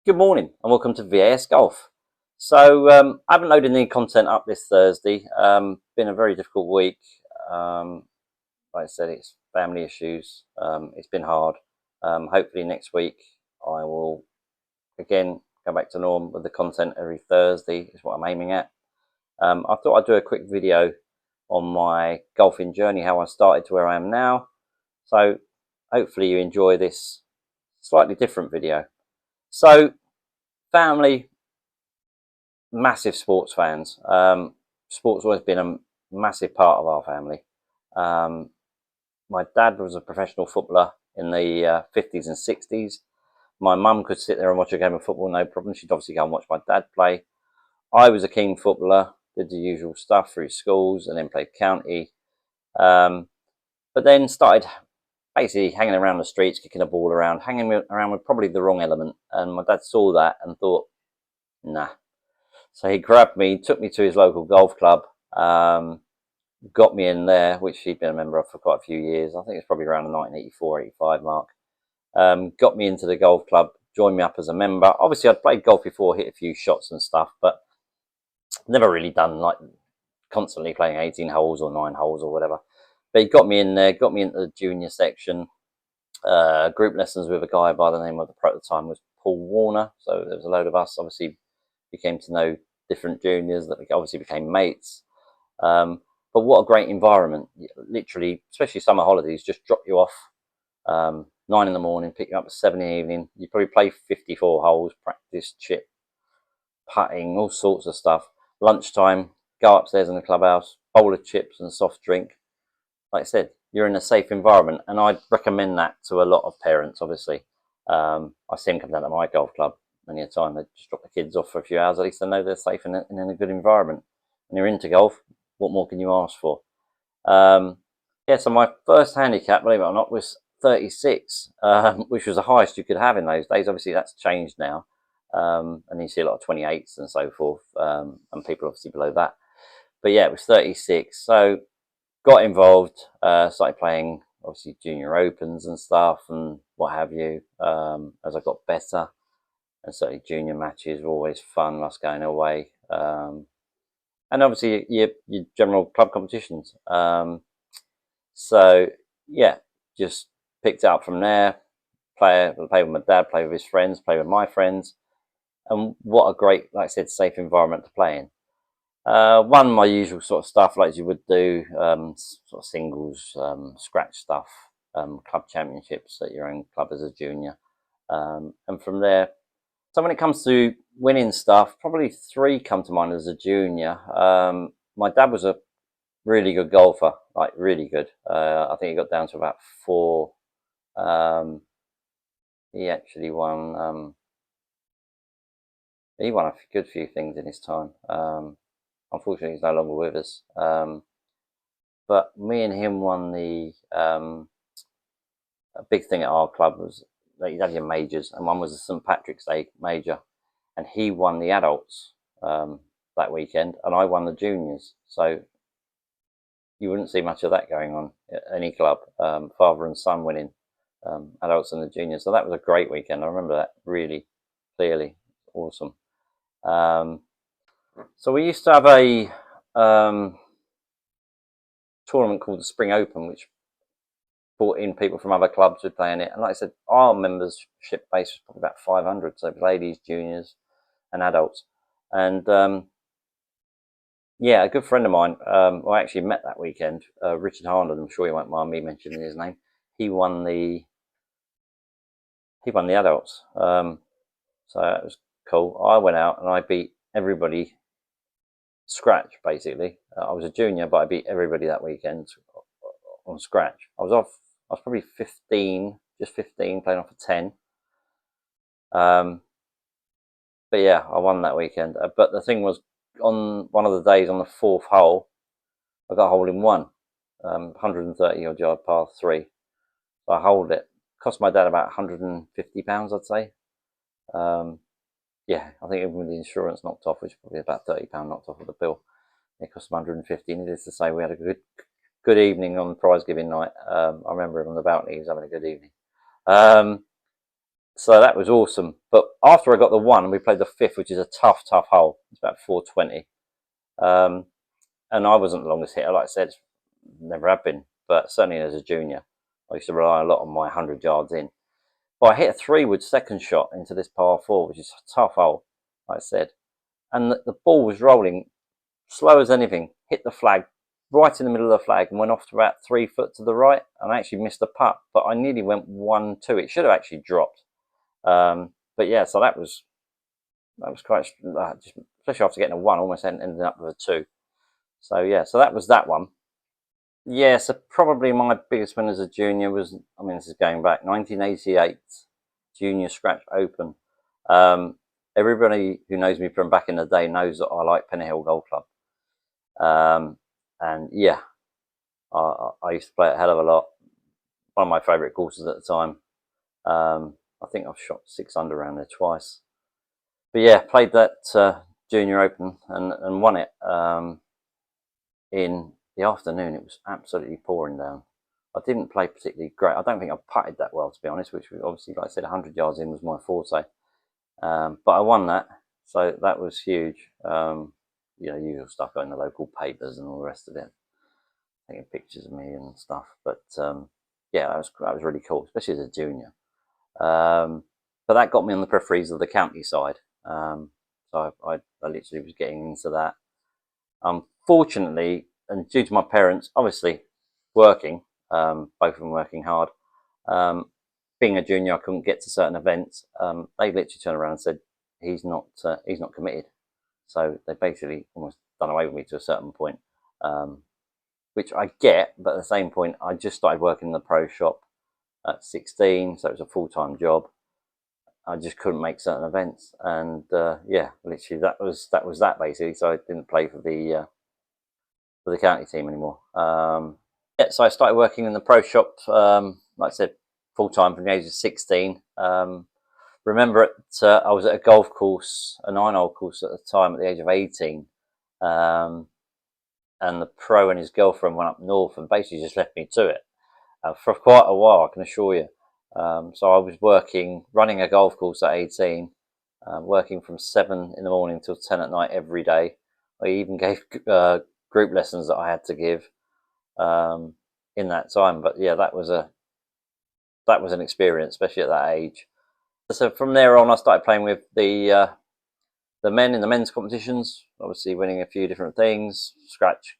Good morning and welcome to VAS Golf. I haven't loaded any content up this Thursday. Been a very difficult week. Um, like I said, it's family issues. It's been hard. Hopefully next week I will again go back to norm with the content every Thursday is what I'm aiming at. I thought I'd do a quick video on my golfing journey, how I started to where I am now. So hopefully you enjoy this slightly different video. So family, massive sports fans. Sports always been a massive part of our family. Um, my dad was a professional footballer in the 50s and 60s. My mum could sit there and watch a game of football, no problem. She'd obviously go and watch my dad play. I was a keen footballer, did the usual stuff through schools and then played county. Um, but then started basically hanging around the streets, kicking a ball around, hanging around with probably the wrong element. And my dad saw that and thought, nah. So he grabbed me, took me to his local golf club, got me in there, which he'd been a member of for quite a few years. I think it's probably around the 1984, 85 mark. Got me into the golf club, joined me up as a member. Obviously, I'd played golf before, hit a few shots and stuff, but never really done like constantly playing 18 holes or 9 holes or whatever. But he got me in there, got me into the junior section. Group lessons with a guy by the name of the pro at the time was Paul Warner. So there was a load of us. Obviously, became to know different juniors that obviously became mates. But what a great environment! Literally, especially summer holidays, just drop you off 9 in the morning, pick you up at 7 in the evening. You probably play 54 holes, practice, chip, putting, all sorts of stuff. Lunchtime, go upstairs in the clubhouse, bowl of chips and soft drink. Like I said, you're in a safe environment, and I'd recommend that to a lot of parents. Obviously, I see them come down to my golf club many a time. They just drop the kids off for a few hours. At least they know they're safe and in a good environment. And you're into golf. What more can you ask for? Yeah. So my first handicap, believe it or not, was 36, which was the highest you could have in those days. Obviously, that's changed now, and you see a lot of 28s and so forth, and people obviously below that. But yeah, it was 36. So got involved, started playing obviously junior opens and stuff and what have you, as I got better. And certainly junior matches were always fun, us going away. And obviously your general club competitions. So yeah, just picked it up from there. Play with my dad, play with his friends, play with my friends. And what a great, like I said, safe environment to play in. One my usual sort of stuff, like you would do, sort of singles, scratch stuff, club championships at your own club as a junior, and from there. So when it comes to winning stuff, probably three come to mind as a junior. My dad was a really good golfer, like really good. I think he got down to about four. Um, he actually won. He won a good few things in his time. Unfortunately, he's no longer with us. But me and him won the a big thing at our club was that you had your majors, and one was the St Patrick's Day major, and he won the adults that weekend, and I won the juniors. So you wouldn't see much of that going on at any club. Father and son winning adults and the juniors. So that was a great weekend. I remember that really clearly. Awesome. Um, so we used to have a tournament called the Spring Open, which brought in people from other clubs who play in it. And like I said, our membership base was probably about 500, so ladies, juniors, and adults. And yeah, a good friend of mine, I actually met that weekend, Richard Harland. I'm sure you won't mind me mentioning his name. He won the adults, so that was cool. I went out and I beat everybody scratch basically. I was a junior, but I beat everybody that weekend on scratch. I was off. I was probably 15, just 15, playing off a 10. But yeah, I won that weekend. But the thing was, on one of the days on the fourth hole, I got a hole in one, 130 odd yard par three. So I holed it. Cost my dad about £150, I'd say. Yeah, I think even with the insurance knocked off, which is probably about £30 knocked off of the bill, it cost him 150. Needless to say, we had a good evening on prize giving night. I remember him on the balcony. He was having a good evening. So that was awesome. But after I got the one, we played the fifth, which is a tough hole. It's about 420. Um, and I wasn't the longest hitter, like I said, never have been. But certainly as a junior, I used to rely a lot on my 100 yards in. But I hit a 3-wood second shot into this par 4, which is a tough hole, like I said. And the ball was rolling slow as anything, hit the flag right in the middle of the flag and went off to about 3 foot to the right. And I actually missed the putt, but I nearly went 1-2. It should have actually dropped. But yeah, so that was quite, just, especially after getting a 1, almost ended up with a 2. So yeah, so that was that one. Yeah, so probably my biggest win as a junior was, I mean, this is going back, 1988 Junior Scratch Open. Everybody who knows me from back in the day knows that I like Pennyhill Golf Club. And yeah, I used to play it a hell of a lot. One of my favourite courses at the time. I think I've shot 6 under around there twice. But yeah, played that Junior Open and won it in the afternoon. It was absolutely pouring down. I didn't play particularly great. I don't think I putted that well, to be honest, which was obviously, like I said, 100 yards in was my forte. But I won that, so that was huge. Usual stuff, going to local papers and all the rest of it, taking pictures of me and stuff. But yeah, that was really cool, especially as a junior. But that got me on the peripheries of the county side. So I literally was getting into that. Unfortunately, and due to my parents obviously working, both of them working hard, being a junior, I couldn't get to certain events. They literally turned around and said he's not committed. So they basically almost done away with me to a certain point, which I get. But at the same point, I just started working in the pro shop at 16, so it was a full-time job. I just couldn't make certain events, and yeah, literally that was that basically. So I didn't play for the county team anymore. Yeah, so I started working in the pro shop, like I said, full time from the age of 16. Remember, I was at a golf course, a 9-hole course at the time, at the age of 18, and the pro and his girlfriend went up north and basically just left me to it for quite a while, I can assure you. So I was running a golf course at 18, working from 7 in the morning till 10 at night every day. I even gave group lessons that I had to give in that time. But yeah, that was an experience, especially at that age. So from there on, I started playing with the men in the men's competitions. Obviously, winning a few different things, scratch,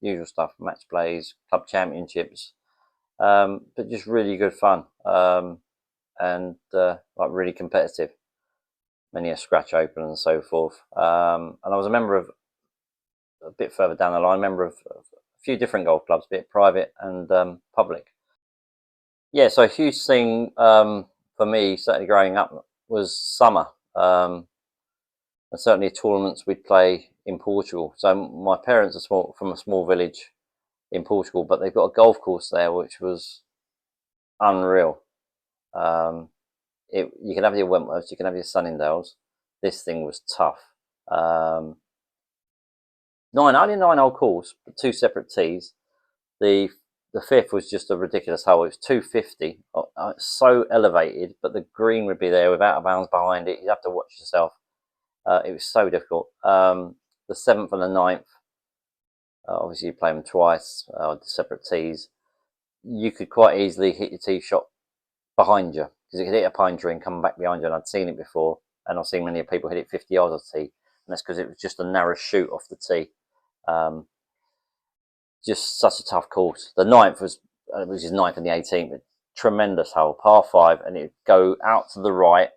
usual stuff, match plays, club championships, but just really good fun, and like really competitive. Many a scratch open and so forth. And I was a member of, a bit further down the line, member of a few different golf clubs, be it private and public. Yeah, so a huge thing for me, certainly growing up, was summer. And certainly tournaments we'd play in Portugal. So my parents are from a small village in Portugal, but they've got a golf course there which was unreal. You can have your Wentworths, you can have your Sunningdales. This thing was tough. Only 9-hole course, but 2 separate tees. The fifth was just a ridiculous hole. It was 250, so elevated, but the green would be there with out of bounds behind it. You'd have to watch yourself. It was so difficult. The 7th and the 9th, obviously you play them twice, the separate tees. You could quite easily hit your tee shot behind you, because it could hit a pine tree and come back behind you, and I'd seen it before, and I've seen many people hit it 50 yards off the tee, and that's because it was just a narrow shoot off the tee. Just such a tough course. The 9th was, which is 9th and the 18th, tremendous hole, par 5, and it'd go out to the right,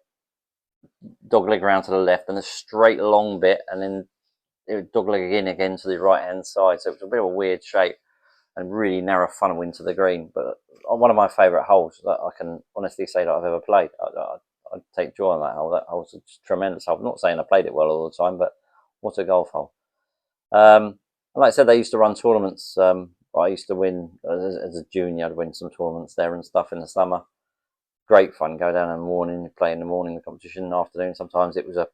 dogleg around to the left, and a straight long bit, and then it would dogleg again to the right hand side. So it was a bit of a weird shape and really narrow funnel into the green. But one of my favourite holes that I can honestly say that I've ever played. I take joy in that hole. That hole's a tremendous hole. I'm not saying I played it well all the time, but what a golf hole. Like I said, they used to run tournaments. I used to win as a junior. I'd win some tournaments there and stuff in the summer. Great fun. Go down in the morning, play in the morning, the competition in the afternoon. Sometimes it was a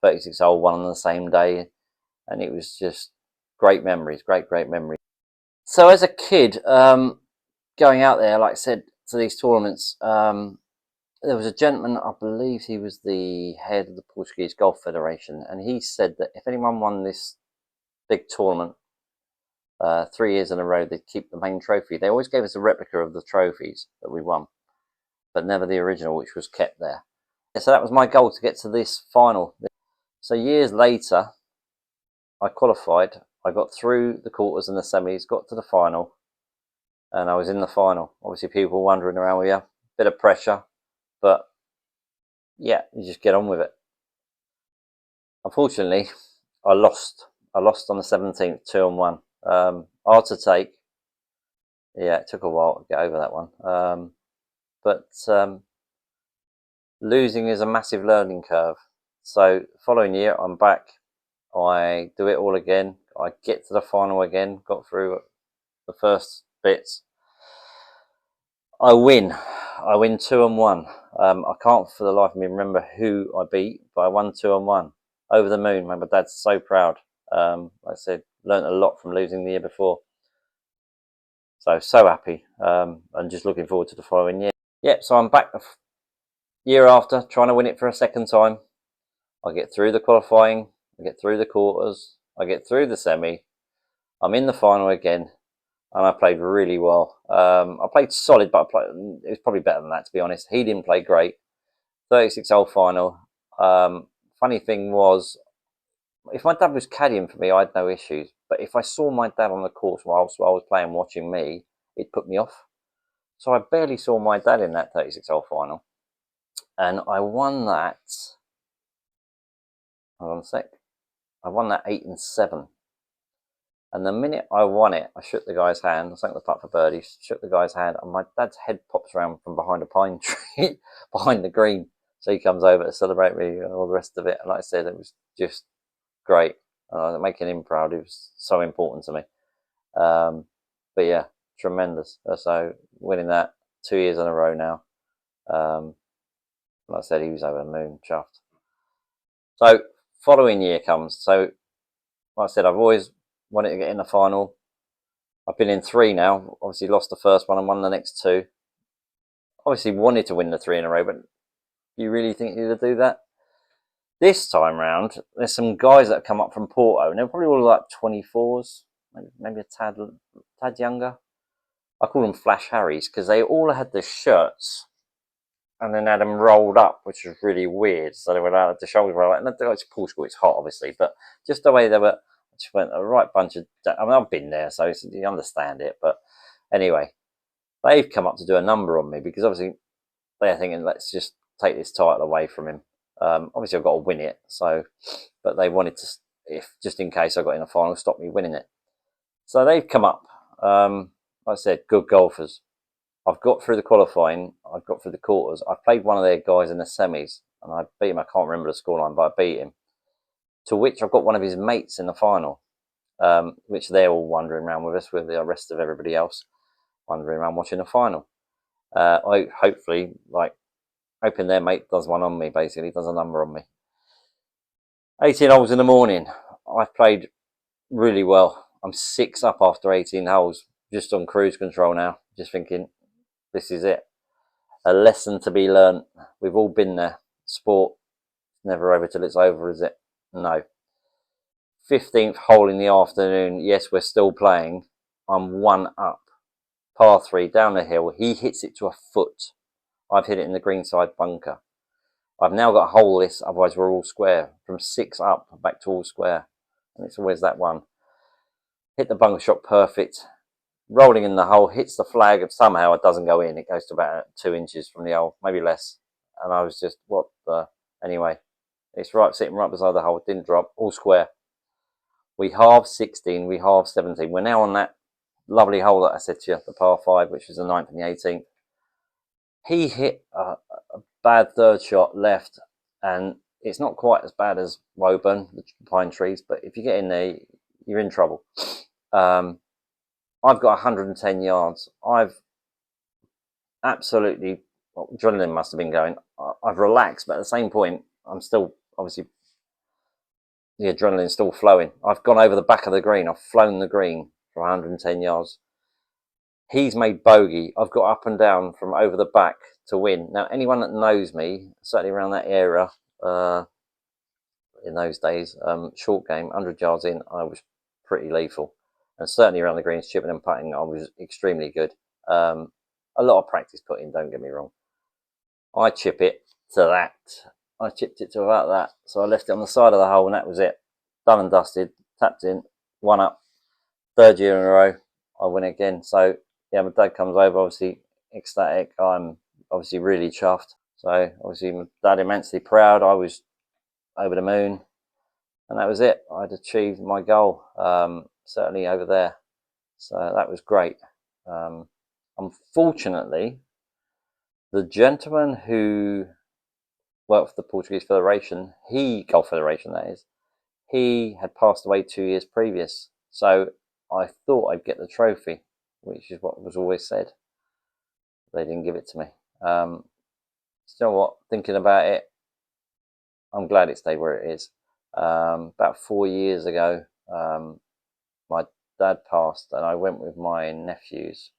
36-hole one on the same day, and it was just great memories. Great memories. So as a kid, going out there, like I said, to these tournaments, there was a gentleman, I believe he was the head of the Portuguese Golf Federation, and he said that if anyone won this big tournament 3 years in a row, they'd keep the main trophy. They always gave us a replica of the trophies that we won, but never the original, which was kept there. So that was my goal, to get to this final. So years later, I qualified. I got through the quarters and the semis, got to the final, and I was in the final. Obviously, people wandering around with you, bit of pressure, but yeah, you just get on with it. Unfortunately, I lost. I lost on the 17th, 2-1. Hard to take. Yeah, it took a while to get over that one. But losing is a massive learning curve. So following year, I'm back. I do it all again. I get to the final again. Got through the first bits. I win. I win 2-1. I can't for the life of me remember who I beat, but I won 2-1. Over the moon. My dad's so proud. Like I said, learned a lot from losing the year before. So happy, and just looking forward to the following year. Yep, so I'm back the year after, trying to win it for a second time. I get through the qualifying, I get through the quarters, I get through the semi. I'm in the final again, and I played really well. I played solid, but it was probably better than that, to be honest. He didn't play great. 36-hole final. Funny thing was, if my dad was caddying for me, I had no issues. But if I saw my dad on the course whilst I was playing, watching me, it put me off. So I barely saw my dad in that 36-hole final. And I won that. Hold on a sec. I won that 8-7. And the minute I won it, I shook the guy's hand. I sank the putt for birdie, shook the guy's hand, and my dad's head pops around from behind a pine tree, behind the green. So he comes over to celebrate me and all the rest of it. And like I said, it was just great. Making him proud, it was so important to me. But yeah, tremendous. So winning that 2 years in a row now. Like I said, he was over the moon, chuffed. So following year comes. So like I said, I've always wanted to get in the final. I've been in 3 now. Obviously lost the first one and won the next 2. Obviously wanted to win the 3 in a row, but do you really think you'd do that? This time round, there's some guys that have come up from Porto, and they're probably all like 24s, maybe a tad younger. I call them Flash Harrys because they all had the shirts and then had them rolled up, which was really weird. So they were out the shoulders were like, and it's Portugal, it's hot, obviously, but just the way they were, just went a right bunch of. I mean, I've been there, so you understand it. But anyway, they've come up to do a number on me because obviously they're thinking, let's just take this title away from him. Obviously, I've got to win it, so but they wanted to, if just in case I got in the final, stop me winning it. So they've come up. Like I said, good golfers. I've got through the qualifying. I've got through the quarters. I played one of their guys in the semis, and I beat him. I can't remember the scoreline, but I beat him. To which I've got one of his mates in the final, which they're all wandering around with us, with the rest of everybody else wandering around watching the final. I hopefully, hoping their mate does one on me, basically, does a number on me. 18 holes in the morning. I've played really well. I'm 6 up after 18 holes, just on cruise control now, just thinking, this is it. A lesson to be learnt. We've all been there. Sport, never over till it's over, is it? No. 15th hole in the afternoon. Yes, we're still playing. I'm 1 up. Par 3 down the hill. He hits it to a foot. I've hit it in the greenside bunker. I've now got a hole this, otherwise we're all square. From 6 up, back to all square. And it's always that one. Hit the bunker shot perfect. Rolling in the hole, hits the flag. Somehow it doesn't go in. It goes to about 2 inches from the hole, maybe less. And I was just, what the... Anyway, it's sitting right beside the hole. It didn't drop. All square. We halved 16. We halved 17. We're now on that lovely hole that I said to you, the par 5, which was the 9th and the 18th. He hit a bad third shot left, and it's not quite as bad as Woburn, the pine trees, but if you get in there, you're in trouble. I've got 110 yards. I've absolutely, adrenaline must have been going. I've relaxed, but at the same point, I'm still, obviously, the adrenaline's still flowing. I've gone over the back of the green. I've flown the green for 110 yards. He's made bogey. I've got up and down from over the back to win. Now, anyone that knows me, certainly around that era, in those days, short game, 100 yards in, I was pretty lethal. And certainly around the greens, chipping and putting, I was extremely good. A lot of practice put in, don't get me wrong. I chip it to that. I chipped it to about that. So I left it on the side of the hole, and that was it. Done and dusted, tapped in, 1 up. 3rd year in a row, I win again. So, yeah, my dad comes over, obviously ecstatic. I'm obviously really chuffed. So, obviously, my dad immensely proud. I was over the moon. And that was it. I'd achieved my goal, certainly over there. So, that was great. Unfortunately, the gentleman who worked for the Portuguese Federation, Golf Federation that is, he had passed away 2 years previous. So I thought I'd get the trophy, which is what was always said. They didn't give it to me. Still, what, thinking about it, I'm glad it stayed where it is. About 4 years ago, my dad passed, and I went with my nephews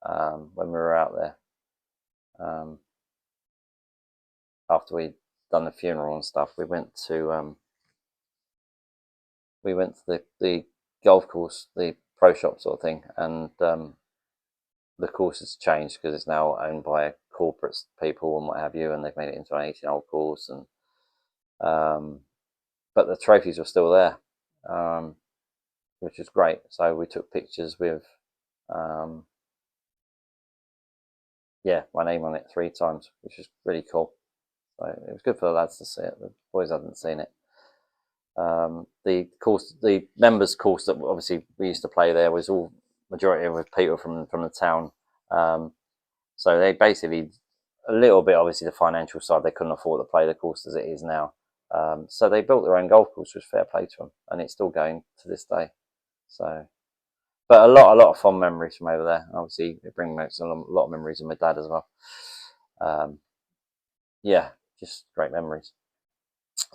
when we were out there. After we'd done the funeral and stuff, we went to the golf course, the pro shop sort of thing, and the course has changed because it's now owned by corporate people and what have you, and they've made it into an 18-hole course, and but the trophies were still there, which is great. So we took pictures with my name on it 3 times, which is really cool. So it was good for the lads to see it. The boys hadn't seen it. The course, the members course that obviously we used to play there was all majority of people from the town. So they basically, a little bit obviously the financial side, they couldn't afford to play the course as it is now. So they built their own golf course, which was fair play to them, and it's still going to this day. So, but a lot of fond memories from over there. Obviously, it brings back a lot of memories of my dad as well. Yeah, just great memories.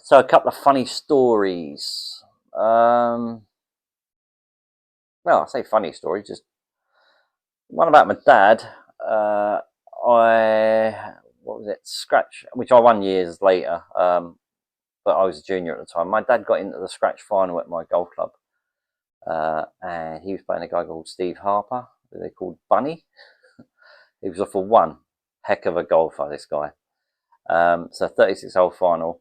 So a couple of funny stories. Well, I say funny story, just one about my dad. What was it? Scratch, which I won years later. But I was a junior at the time. My dad got into the scratch final at my golf club, and he was playing a guy called Steve Harper, who they called Bunny. He was off for 1. Heck of a golfer, this guy. So 36-hole final.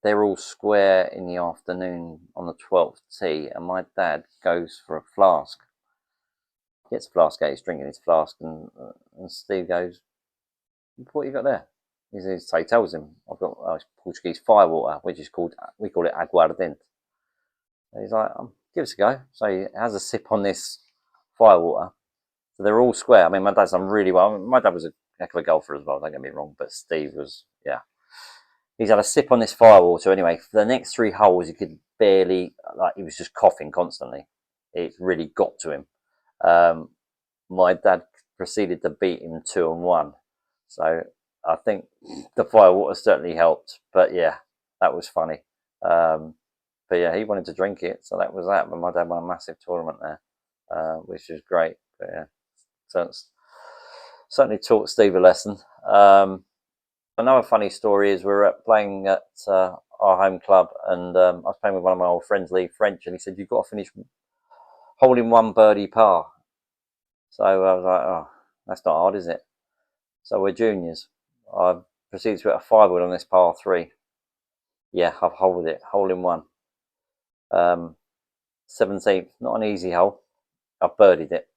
They're all square in the afternoon on the 12th tee, and my dad goes for a flask. Gets a flask out, he's drinking his flask, and Steve goes, "What you got there?" So he tells him, "I've got Portuguese firewater, which is we call it aguardente." And he's like, "Give us a go." So he has a sip on this firewater. So they're all square. I mean, my dad's done really well. My dad was a heck of a golfer as well, don't get me wrong, but Steve was, yeah. He's had a sip on this firewater anyway. For the next 3 holes, he could barely, he was just coughing constantly. It really got to him. My dad proceeded to beat him 2-1. So I think the firewater certainly helped. But yeah, that was funny. But yeah, he wanted to drink it, so that was that. But my dad won a massive tournament there, which was great. But yeah, so certainly taught Steve a lesson. Another funny story is we were playing at our home club, and I was playing with one of my old friends, Lee French, and he said, "You've got to finish hole in 1 birdie par." So I was like, "Oh, that's not hard, is it?" So we're juniors. I proceeded to hit a 5-wood on this par 3. Yeah, I've holed it, hole in 1. 17th, not an easy hole. I've birdied it.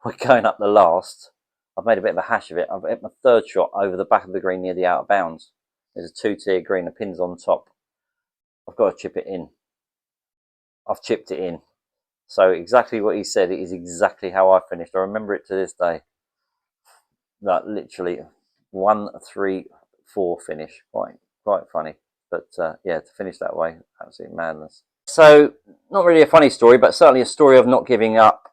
We're going up the last. I've made a bit of a hash of it. I've hit my 3rd shot over the back of the green near the out of bounds. There's a 2-tier green, the pin's on top. I've got to chip it in. I've chipped it in. So exactly what he said, it is exactly how I finished. I remember it to this day. Like literally 1, 3, 4 finish. Quite funny. But yeah, to finish that way, absolute madness. So not really a funny story, but certainly a story of not giving up.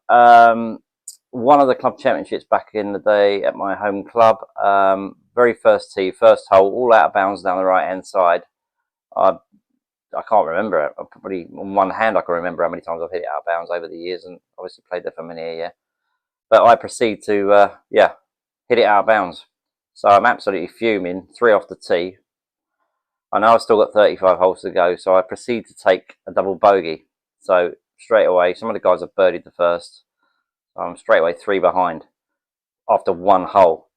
One of the club championships back in the day at my home club, very first tee, first hole, all out of bounds down the right hand side. I I can't remember it. Probably on one hand I can remember how many times I've hit it out of bounds over the years, and obviously played there for many a year. But I proceed to hit it out of bounds. So I'm absolutely fuming, 3 off the tee. I know I've still got 35 holes to go, so I proceed to take a double bogey. So straight away, some of the guys have birdied the first. So I'm straight away 3 behind after 1 hole,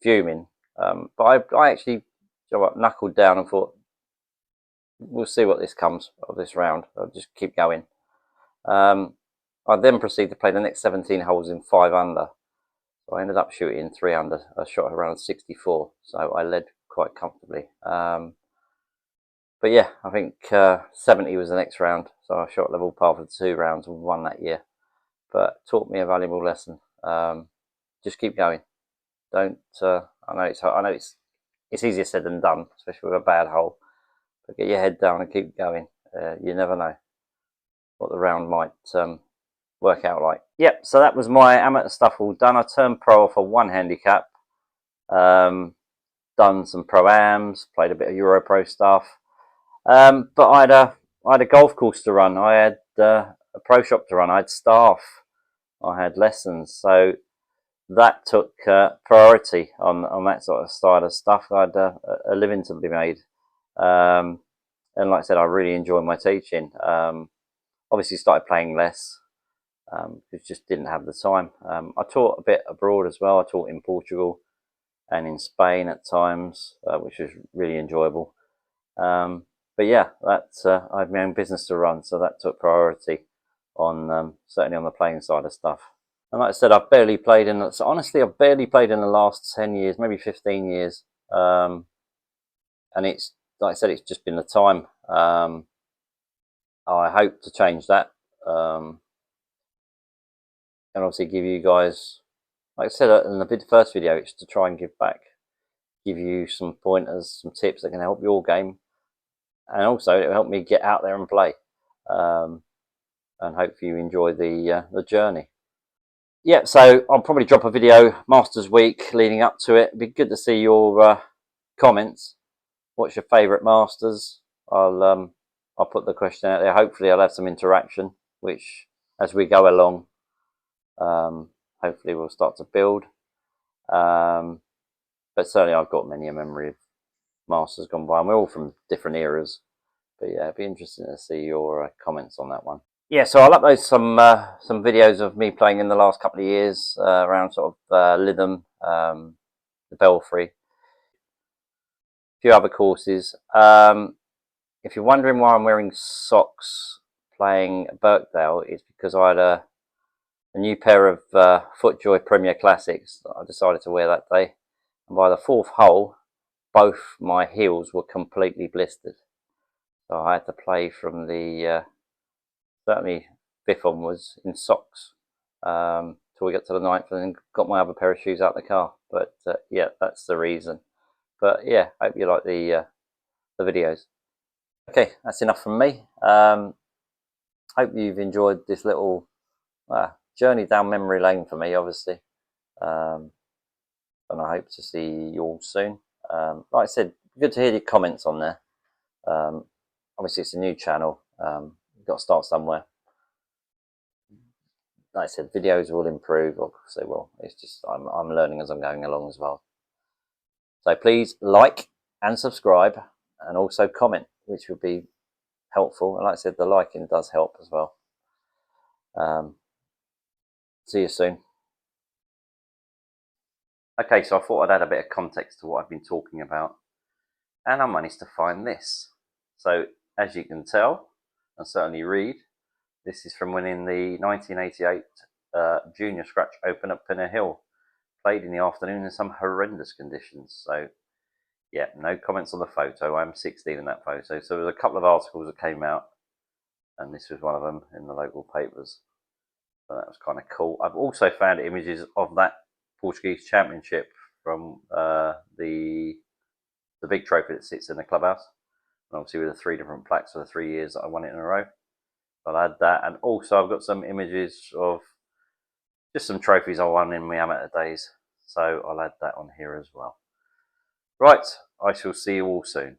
fuming. But I actually knuckled down and thought, we'll see what this comes of this round. I'll just keep going. I then proceeded to play the next 17 holes in 5 under. So I ended up shooting 3 under. I shot around 64, so I led quite comfortably. But yeah, I think 70 was the next round, so I shot level par for 2 rounds and won that year. But taught me a valuable lesson. Just keep going. Don't. I know it's easier said than done, especially with a bad hole. But get your head down and keep going. You never know what the round might work out like. Yep. So that was my amateur stuff all done. I turned pro off a 1 handicap. Done some pro-ams, played a bit of Euro Pro stuff. But I had a golf course to run. I had a pro shop to run. I had staff. I had lessons. So that took priority on that sort of style of stuff. I had a living to be made. And like I said, I really enjoyed my teaching. Obviously started playing less. Because just didn't have the time. I taught a bit abroad as well. I taught in Portugal and in Spain at times, which was really enjoyable. But yeah, I had my own business to run, so that took priority on certainly on the playing side of stuff. And like I said, I've barely played in. So honestly, I've barely played in the last 10 years, maybe 15 years. And it's like I said, it's just been the time. I hope to change that. And obviously give you guys, like I said in the first video, it's to try and give back, give you some pointers, some tips that can help your game, and also it'll help me get out there and play, and hopefully you enjoy the journey. Yeah, so I'll probably drop a video Masters Week leading up to it. It'd be good to see your comments. What's your favourite Masters? I'll put the question out there. Hopefully I'll have some interaction, which as we go along, hopefully we'll start to build. But certainly I've got many a memory of Masters gone by, and we're all from different eras. But yeah, it'd be interesting to see your comments on that one. Yeah, so I'll upload some videos of me playing in the last couple of years around sort of Lytham, the Belfry, a few other courses. If you're wondering why I'm wearing socks playing Birkdale, it's because I had a new pair of FootJoy Premier Classics that I decided to wear that day. And by the 4th hole, both my heels were completely blistered. So I had to play from the, certainly 5th onwards in socks till we got to the 9th, and then got my other pair of shoes out the car. But yeah, that's the reason. But yeah, hope you like the videos. Okay, that's enough from me. Hope you've enjoyed this little journey down memory lane for me, obviously. And I hope to see you all soon. Like I said, good to hear your comments on there. Obviously, it's a new channel. You've got to start somewhere. Like I said, videos will improve. Obviously, well, it's just I'm learning as I'm going along as well. So please like and subscribe, and also comment, which would be helpful. And like I said, the liking does help as well. See you soon. Okay, so I thought I'd add a bit of context to what I've been talking about, and I managed to find this. So as you can tell, and certainly read, this is from winning the 1988 Junior Scratch Open at Pinner Hill, played in the afternoon in some horrendous conditions. So yeah, no comments on the photo. I'm 16 in that photo. So there was a couple of articles that came out, and this was one of them in the local papers. So that was kind of cool. I've also found images of that Portuguese Championship from the big trophy that sits in the clubhouse, and obviously with the 3 different plaques for the 3 years that I won it in a row. I'll add that, and also I've got some images of just some trophies I won in my amateur days, so I'll add that on here as well. Right, I shall see you all soon.